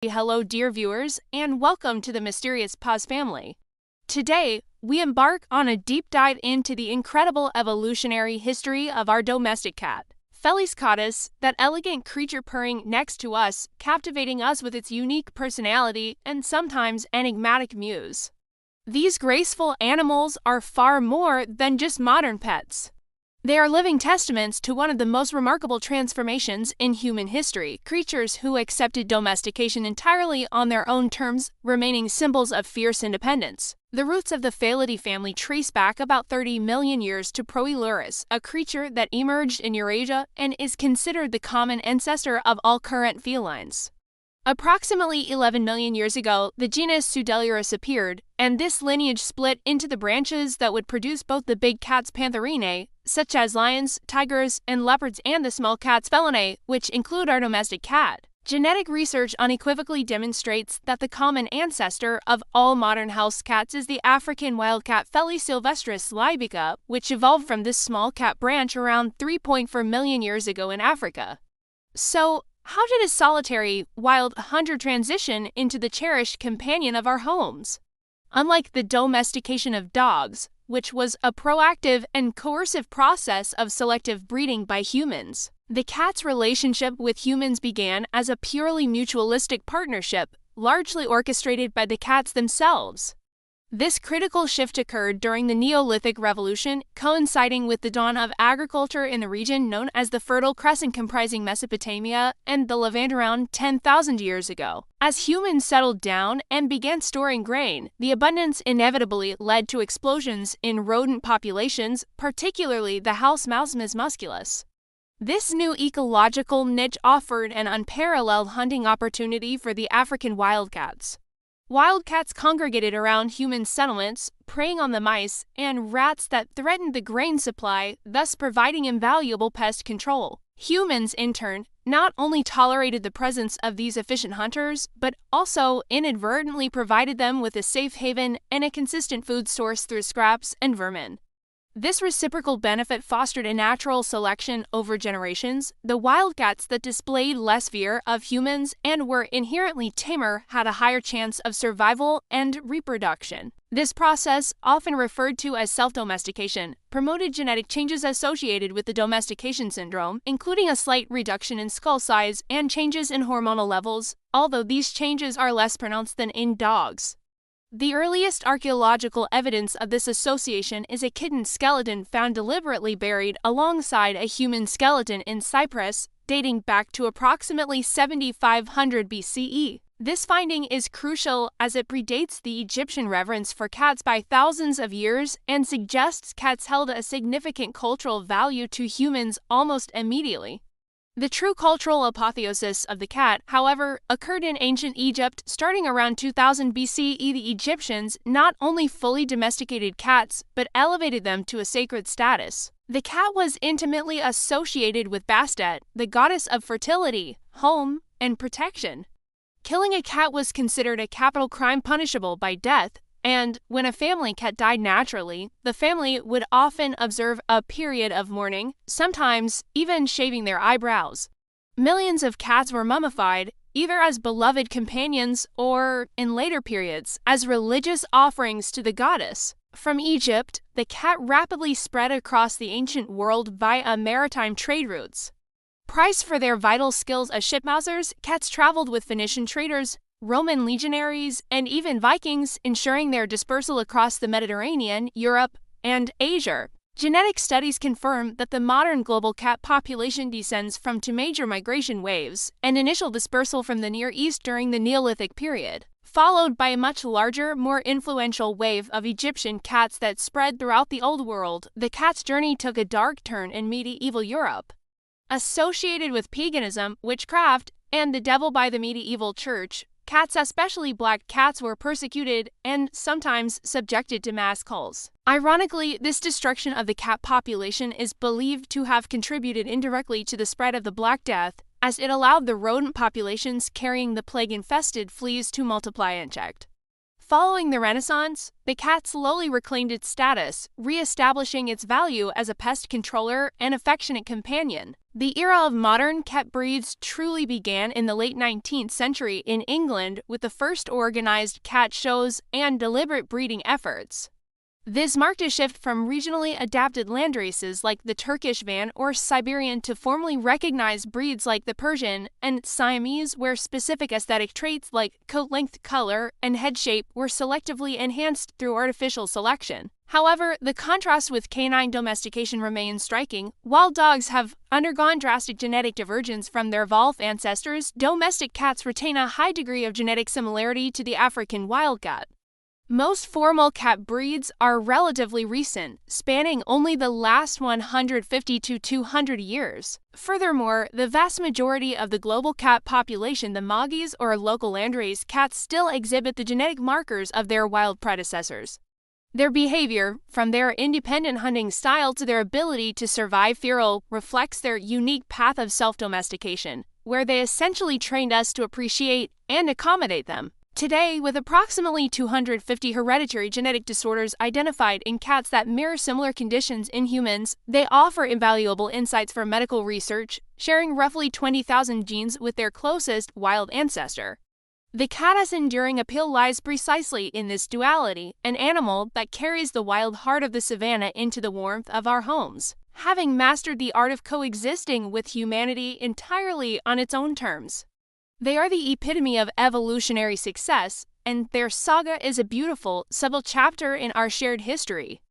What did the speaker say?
Hello, dear viewers, and welcome to the Mysterious Paws family. Today, we embark on a deep dive into the incredible evolutionary history of our domestic cat, Felis Catus, that elegant creature purring next to us, captivating us with its unique personality and sometimes enigmatic mews. These graceful animals are far more than just modern pets. They are living testaments to one of the most remarkable transformations in human history, creatures who accepted domestication entirely on their own terms, remaining symbols of fierce independence. The roots of the Felidae family trace back about 30 million years to Proailurus, a creature that emerged in Eurasia and is considered the common ancestor of all current felines. Approximately 11 million years ago, the genus Proailurus appeared, and this lineage split into the branches that would produce both the big cats pantherinae, such as lions, tigers, and leopards, and the small cats felinae, which include our domestic cat. Genetic research unequivocally demonstrates that the common ancestor of all modern house cats is the African Wildcat Felis sylvestris libica, which evolved from this small cat branch around 3.4 million years ago in Africa. So, how did a solitary, wild hunter transition into the cherished companion of our homes? Unlike the domestication of dogs, which was a proactive and coercive process of selective breeding by humans, the cat's relationship with humans began as a purely mutualistic partnership, largely orchestrated by the cats themselves. This critical shift occurred during the Neolithic Revolution, coinciding with the dawn of agriculture in the region known as the Fertile Crescent, comprising Mesopotamia and the Levant around 10,000 years ago. As humans settled down and began storing grain, the abundance inevitably led to explosions in rodent populations, particularly the house mouse musculus. This new ecological niche offered an unparalleled hunting opportunity for the African wildcats. Wildcats congregated around human settlements, preying on the mice and rats that threatened the grain supply, thus providing invaluable pest control. Humans, in turn, not only tolerated the presence of these efficient hunters, but also inadvertently provided them with a safe haven and a consistent food source through scraps and vermin. This reciprocal benefit fostered a natural selection over generations. The wildcats that displayed less fear of humans and were inherently tamer had a higher chance of survival and reproduction. This process, often referred to as self-domestication, promoted genetic changes associated with the domestication syndrome, including a slight reduction in skull size and changes in hormonal levels, although these changes are less pronounced than in dogs. The earliest archaeological evidence of this association is a kitten skeleton found deliberately buried alongside a human skeleton in Cyprus, dating back to approximately 7500 BCE. This finding is crucial as it predates the Egyptian reverence for cats by thousands of years and suggests cats held a significant cultural value to humans almost immediately. The true cultural apotheosis of the cat, however, occurred in ancient Egypt starting around 2000 BCE. The Egyptians not only fully domesticated cats, but elevated them to a sacred status. The cat was intimately associated with Bastet, the goddess of fertility, home, and protection. Killing a cat was considered a capital crime punishable by death, and when a family cat died naturally, the family would often observe a period of mourning, sometimes even shaving their eyebrows. Millions of cats were mummified, either as beloved companions or, in later periods, as religious offerings to the goddess. From Egypt, the cat rapidly spread across the ancient world via maritime trade routes. Prized for their vital skills as shipmasters, cats traveled with Phoenician traders, Roman legionaries, and even Vikings, ensuring their dispersal across the Mediterranean, Europe, and Asia. Genetic studies confirm that the modern global cat population descends from two major migration waves: an initial dispersal from the Near East during the Neolithic period, followed by a much larger, more influential wave of Egyptian cats that spread throughout the Old World. The cat's journey took a dark turn in medieval Europe. Associated with paganism, witchcraft, and the devil by the medieval church, cats, especially black cats, were persecuted and sometimes subjected to mass cults. Ironically, this destruction of the cat population is believed to have contributed indirectly to the spread of the Black Death, as it allowed the rodent populations carrying the plague-infested fleas to multiply unchecked. Following the Renaissance, the cat slowly reclaimed its status, re-establishing its value as a pest controller and affectionate companion. The era of modern cat breeds truly began in the late 19th century in England with the first organized cat shows and deliberate breeding efforts. This marked a shift from regionally adapted landraces like the Turkish Van or Siberian to formally recognized breeds like the Persian and Siamese, where specific aesthetic traits like coat length, color, and head shape were selectively enhanced through artificial selection. However, the contrast with canine domestication remains striking. While dogs have undergone drastic genetic divergence from their evolved ancestors, domestic cats retain a high degree of genetic similarity to the African Wildcat. Most formal cat breeds are relatively recent, spanning only the last 150 to 200 years. Furthermore, the vast majority of the global cat population, the Moggies or local landrace cats, still exhibit the genetic markers of their wild predecessors. Their behavior, from their independent hunting style to their ability to survive feral, reflects their unique path of self-domestication, where they essentially trained us to appreciate and accommodate them. Today, with approximately 250 hereditary genetic disorders identified in cats that mirror similar conditions in humans, they offer invaluable insights for medical research, sharing roughly 20,000 genes with their closest wild ancestor. The Catus enduring appeal lies precisely in this duality, an animal that carries the wild heart of the savanna into the warmth of our homes, having mastered the art of coexisting with humanity entirely on its own terms. They are the epitome of evolutionary success, and their saga is a beautiful, subtle chapter in our shared history.